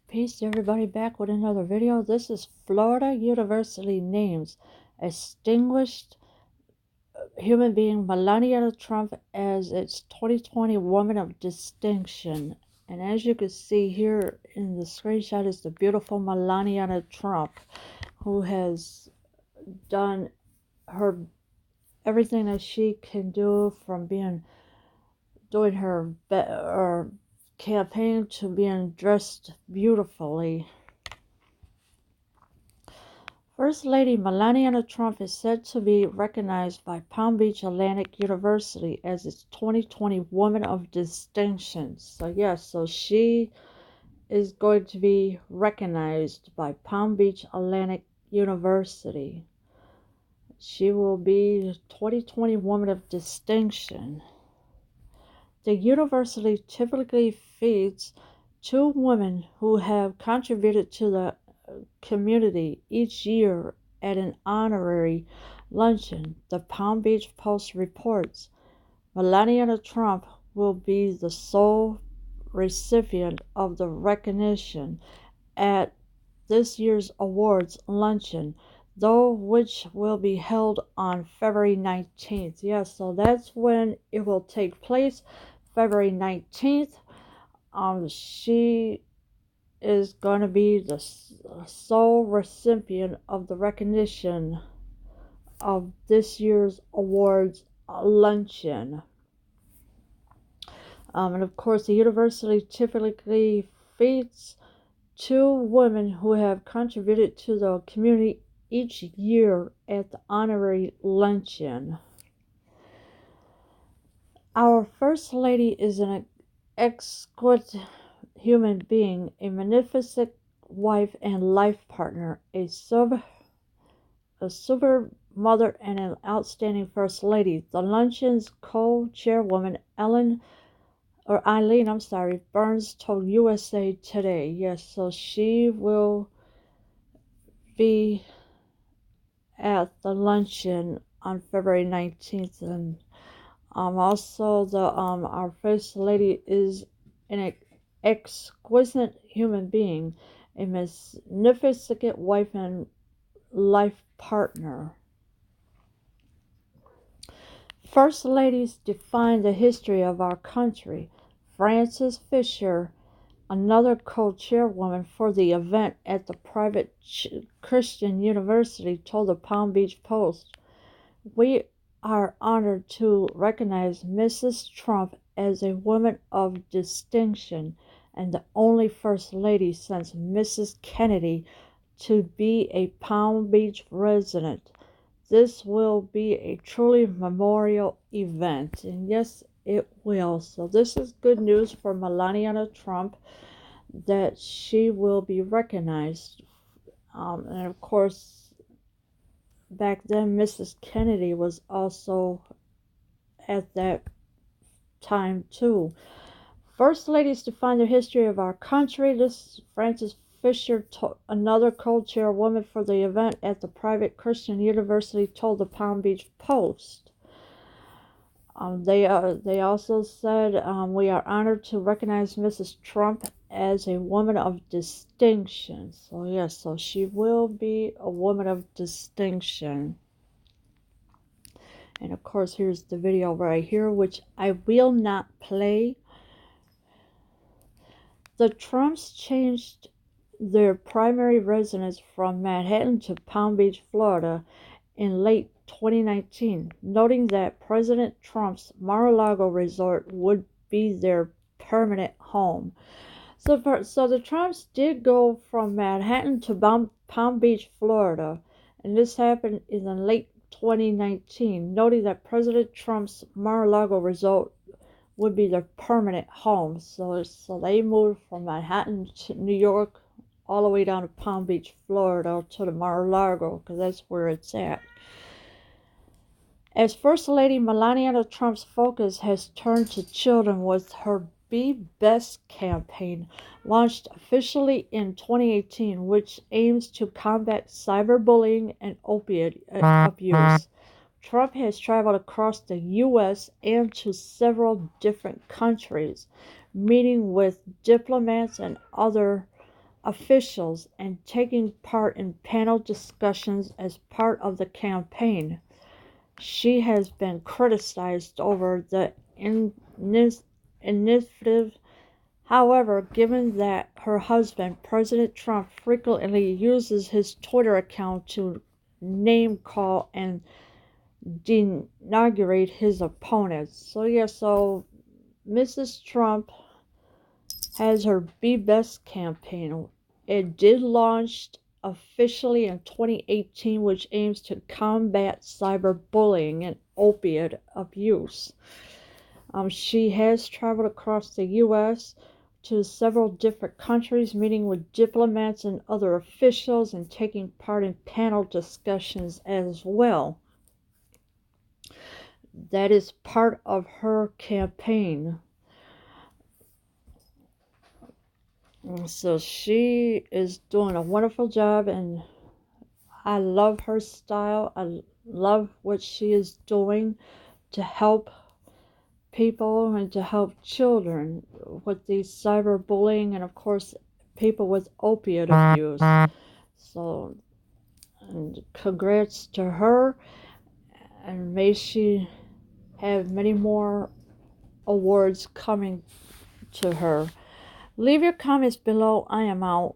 Peace everybody, back with another video. This is Florida University names distinguished human being Melania Trump as its 2020 Woman of Distinction. And as you can see here in the screenshot is the beautiful Melania Trump, who has done her everything that she can do, from doing her campaign to being dressed beautifully. First Lady Melania Trump is said to be recognized by Palm Beach Atlantic University as its 2020 Woman of Distinction. So yes, so she is going to be recognized by Palm Beach Atlantic University. She will be the 2020 Woman of Distinction. The university typically feeds two women who have contributed to the community each year at an honorary luncheon. The Palm Beach Post reports Melania Trump will be the sole recipient of the recognition at this year's awards luncheon, though which will be held on February 19th. Yes, so that's when it will take place, February 19th. She is going to be the sole recipient of the recognition of this year's awards luncheon. And of course, the university typically feeds two women who have contributed to the community each year at the honorary luncheon. Our First Lady is an exquisite human being, a magnificent wife and life partner, a super mother, and an outstanding First Lady. The luncheon's co-chairwoman Eileen Burns told USA Today. Yes, so she will be at the luncheon on February 19th, and also our First Lady is an exquisite human being, a magnificent wife and life partner. First Ladies define the history of our country. Frances Fisher, another co-chairwoman for the event at the private Christian university, told the Palm Beach Post, "We are honored to recognize Mrs. Trump as a woman of distinction and the only First Lady since Mrs. Kennedy to be a Palm Beach resident. This will be a truly memorial event." And yes, it will. So this is good news for Melania Trump, that she will be recognized. And of course, back then, Mrs. Kennedy was also at that time too. First Ladies define the history of our country. This Frances Fisher, another co-chairwoman for the event at the private Christian university, told the Palm Beach Post. They also said, "We are honored to recognize Mrs. Trump as a woman of distinction." So yes, so she will be a woman of distinction. And of course, here's the video right here, which I will not play. The Trumps changed their primary residence from Manhattan to Palm Beach, Florida in late 2019, noting that President Trump's Mar-a-Lago resort would be their permanent home. So the Trumps did go from Manhattan to Palm Beach, Florida, and this happened in the late 2019, noting that President Trump's Mar-a-Lago resort would be their permanent home. So they moved from Manhattan to New York, all the way down to Palm Beach, Florida, to the Mar-a-Lago, because that's where it's at. As First Lady, Melania Trump's focus has turned to children with her Be Best campaign, launched officially in 2018, which aims to combat cyberbullying and opiate abuse. Trump has traveled across the U.S. and to several different countries, meeting with diplomats and other officials and taking part in panel discussions as part of the campaign. She has been criticized over the initiative. However, given that her husband, President Trump, frequently uses his Twitter account to name call and denigrate his opponents. So Mrs. Trump has her Be Best campaign. It did launch officially in 2018, which aims to combat cyberbullying and opiate abuse. She has traveled across the U.S. to several different countries, meeting with diplomats and other officials and taking part in panel discussions as well. That is part of her campaign. So she is doing a wonderful job, and I love her style. I love what she is doing to help people and to help children with the cyberbullying and, of course, people with opiate abuse. So, and congrats to her, and may she have many more awards coming to her. Leave your comments below. I am out.